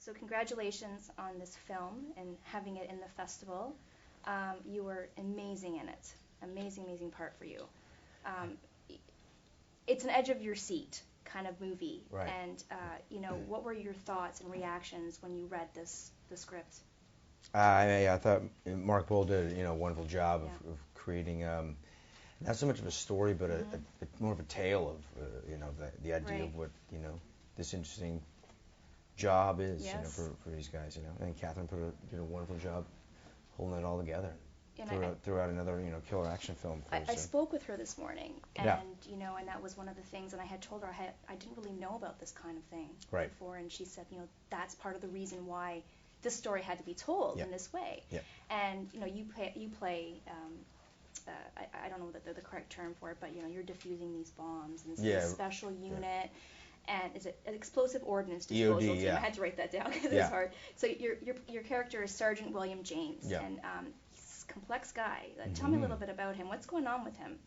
So congratulations on this film and having it in the festival. You were amazing in it. Amazing, amazing part for you. Um, it's an edge of your seat kind of movie. Right. And what were your thoughts and reactions when you read the script? I thought Mark Bull did a wonderful job Yeah. of creating not so much of a story, but more of a tale of the idea Right. of what this interesting job is Yes. for these guys. And Catherine did a wonderful job holding it all together. And Throughout another killer action film for us. I spoke with her this morning, and Yeah. and that was one of the things. And I had told her I didn't really know about this kind of thing Right. before, and she said, that's part of the reason why this story had to be told Yeah. in this way. Yeah. And you play. I don't know the correct term for it, but you're diffusing these bombs, and it's Yeah. a special unit. And is it an explosive ordnance disposal EOD, team? yeah. I had to write that down because Yeah. it's hard. So your character is Sergeant William James, Yeah. and he's a complex guy. Tell me a little bit about him. What's going on with him?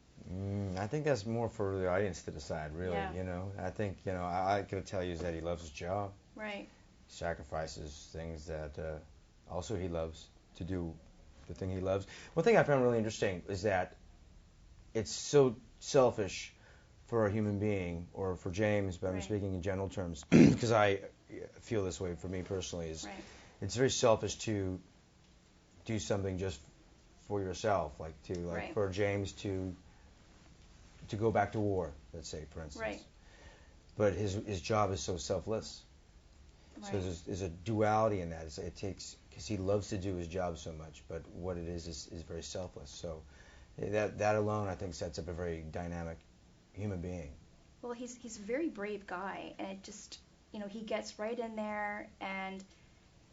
I think that's more for the audience to decide, really. Yeah. I think I could tell you is that he loves his job, Right. sacrifices things that also he loves to do the thing he loves. One thing I found really interesting is that it's so selfish for a human being, or for James, but I'm Right. speaking in general terms, because I feel this way for me personally, is Right. it's very selfish to do something just for yourself, Right. for James to go back to war, let's say, for instance. Right. But his job is so selfless. Right. So there's a duality in that. It takes, because he loves to do his job so much, but what it is very selfless. So that alone, I think, sets up a very dynamic human being. Well, he's a very brave guy, and it just he gets right in there. And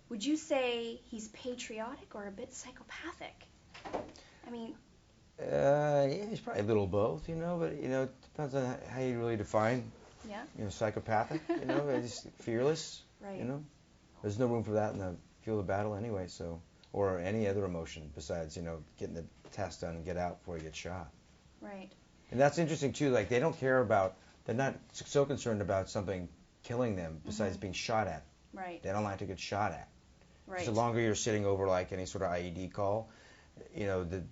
would you say he's patriotic or a bit psychopathic? I mean, Yeah, he's probably a little both, but it depends on how you really define, yeah. psychopathic. He's fearless. Right. There's no room for that in the field of battle anyway. So, or any other emotion besides, getting the task done and get out before you get shot. Right. And that's interesting too. Like, they don't care about, they're not so concerned about something killing them besides being shot at. Right. They don't like to get shot at. Right. The longer you're sitting over like any sort of IED call, the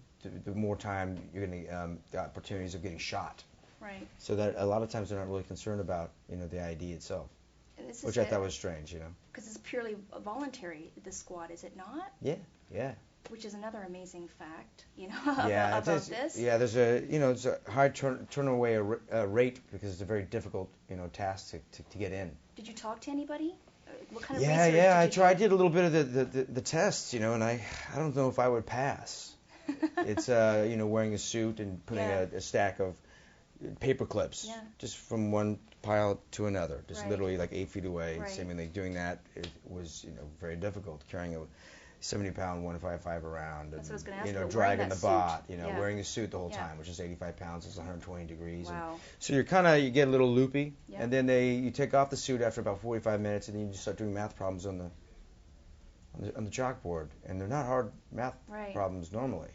more time you're going to the opportunities of getting shot. Right. So that a lot of times they're not really concerned about the ID itself, And this which I thought was strange. Because it's purely voluntary, this squad, is it not? Yeah. Yeah. Which is another amazing fact, Yeah. about this. Yeah. There's it's a high turn-away rate because it's a very difficult task to get in. Did you talk to anybody? What kind of Yeah. research Yeah. did you I do? did a little bit of the tests, and I don't know if I would pass. It's wearing a suit and putting Yeah. a stack of paper clips Yeah. just from one pile to another, just Right. literally like 8 feet away. Right. Seemingly doing that, it was very difficult, carrying a 70-pound 155 around, That's what I was and gonna ask you about, dragging wearing the that bot, suit. Yeah. wearing the suit the whole Yeah. time, which is 85 pounds, it's 120 degrees. Wow. And so you get a little loopy, Yeah. and then you take off the suit after about 45 minutes, and then you just start doing math problems on the chalkboard, and they're not hard math Right. problems normally.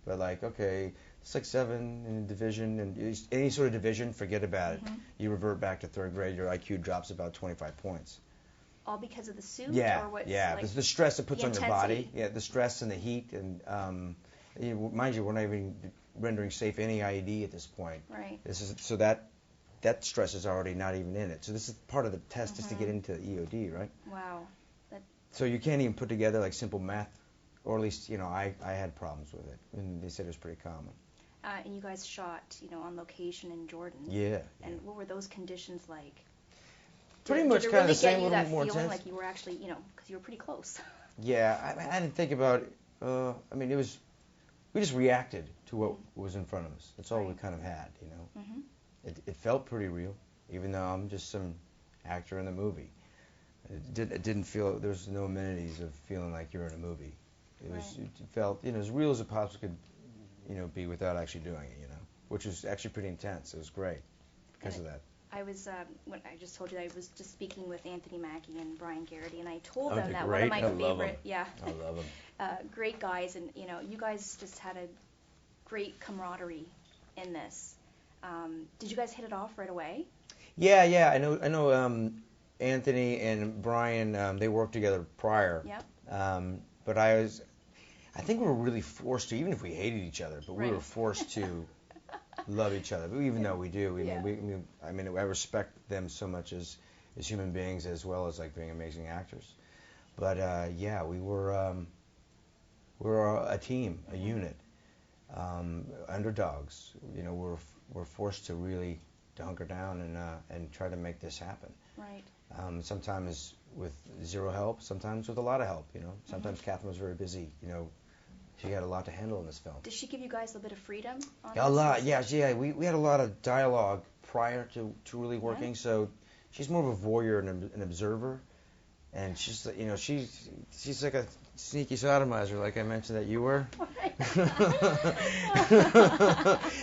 But okay, it's like 7 in division, and any sort of division, forget about it. You revert back to third grade, your IQ drops about 25 points. All because of the suit? Yeah, Or what's, yeah. like, The stress it puts the on your body, intensity? yeah, the stress and the heat, and mind you, we're not even rendering safe any IED at this point. Right. So that stress is already not even in it. So this is part of the test is to get into the EOD, right? Wow. So you can't even put together like simple math, or at least I had problems with it, and they said it was pretty common. And you guys shot, on location in Jordan. Yeah. And what were those conditions like? Pretty much did it kind of really the same, get you a that little more feeling intense. like you were actually, because you were pretty close? Yeah, I didn't think about it. We just reacted to what was in front of us. That's all we Right. kind of had, Mm-hmm. It felt pretty real, even though I'm just some actor in the movie. It didn't feel, there was no amenities of feeling like you're in a movie. Right. It felt, as real as it possibly could, be without actually doing it, which was actually pretty intense. It was great because of that. I was, when I just told you, I was just speaking with Anthony Mackie and Brian Garrity, and I told Oh, them they're that great. one of my I love 'em. favorite, yeah, I love them. great guys, and you guys just had a great camaraderie in this. Did you guys hit it off right away? Yeah. I know. Anthony and Brian, they worked together prior. Yep. But I think we were really forced to, even if we hated each other, but we were forced to love each other. Even though we do, I mean, I respect them so much as human beings as well as like being amazing actors. But yeah, we were a team, a unit, underdogs. You know, we're forced to really hunker down and try to make this happen. Right. Sometimes with zero help, sometimes with a lot of help. You know, sometimes Catherine was very busy. You know, she had a lot to handle in this film. Did she give you guys a bit of freedom on Yeah, a lot. Yeah. We had a lot of dialogue prior to really working. Yeah. So she's more of a voyeur and an observer, and she's she's like a sneaky sodomizer, like I mentioned that you were.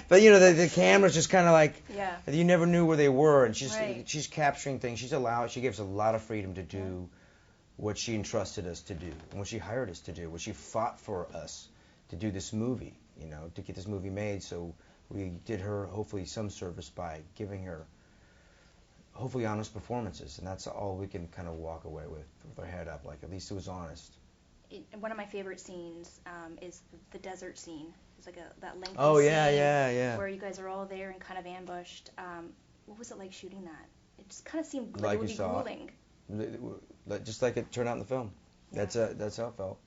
But you know, the camera's just kind of like, you never knew where they were, and she's capturing things. She gives a lot of freedom to do what she entrusted us to do, and what she hired us to do, what she fought for us to do this movie, you know, to get this movie made. So we did her hopefully some service by giving her hopefully honest performances, and that's all we can kind of walk away with our head up, like at least it was honest. One of my favorite scenes is the desert scene. It's like that lengthy scene where you guys are all there and kind of ambushed. What was it like shooting that? It just kind of seemed like it would be grueling. Just like it turned out in the film. Yeah. That's how it felt.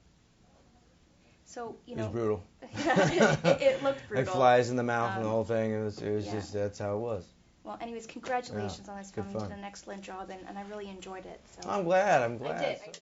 So, you know, it was brutal. It looked brutal. Like flies in the mouth and the whole thing. It was just, that's how it was. Well, anyways, congratulations on this film. You did an excellent job, and I really enjoyed it. So. I'm glad. I did.